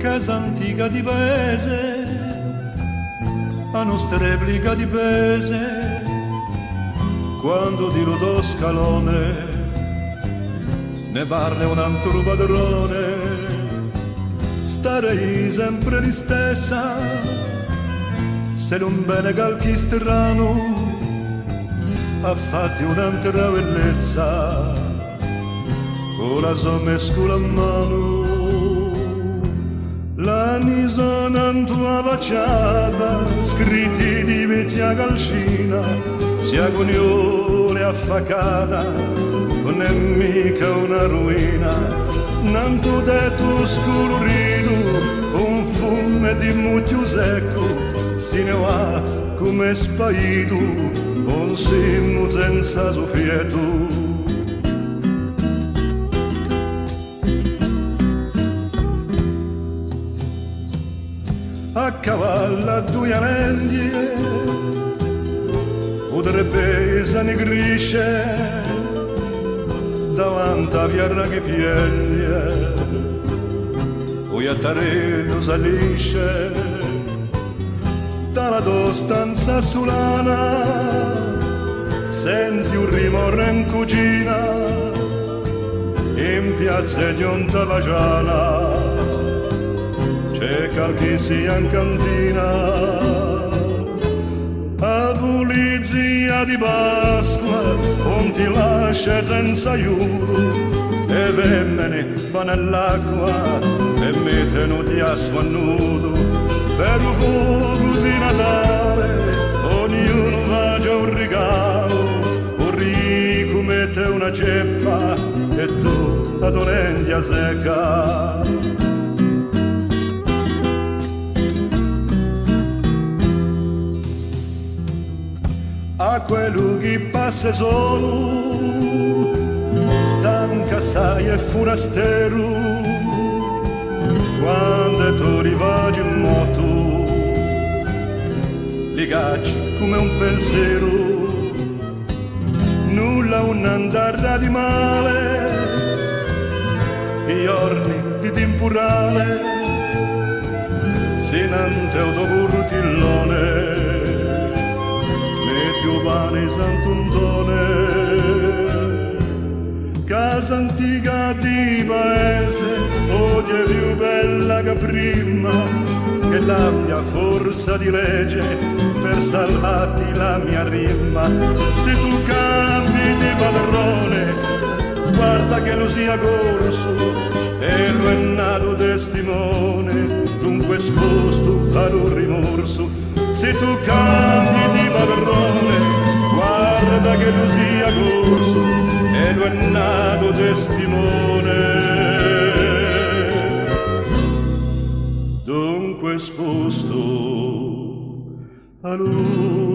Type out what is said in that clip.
casa antica di paese, a nostra replica di paese, quando di lo scalone ne parla un altro padrone, starei sempre di stessa, se non bene calchi strano, ha fatti un'altra bellezza, con la sua mescola a mano. L'anni sono in tua facciata, scritti di vecchia calcina, sia cognole affacata, non è mica una ruina. Nanto tetto scolorito, un fume di mucchio secco, si ne va come spaito, un simmo senza soffieto. A cavallo a due alendie, potrebbe s'annegrisce, davanti a fiera che piende, poi a taredo salisce, dalla tua stanza sulana, senti un rimorso in cucina, in piazza di Ontavagiana. C'è qualche sia in cantina, a pulizia di Pasqua, non ti lascia senza aiuto, e femmine vanno all'acqua e mettono di asso a nudo, per un fuoco di Natale ognuno faccia un regalo, un ricco mette una ceppa e tu la tonendia secca. A quello che passa solo, stanca sai e forastero, quando tu rivagi in moto, li cacci come un pensiero, nulla un andare di male, i giorni di temporale, sinante autoburtillone, Giovanni Sant'Antone, casa antica di paese, oggi è più bella che prima, che l'abbia forza di legge per salvarti la mia rima. Se tu cambi di padrone, guarda che lo sia corso, e lo è nato testimone, dunque sposto ad un rimorso. Se tu cambi di padrone, guarda che lo sia corso, e lo è nato testimone, dunque sposto a lui.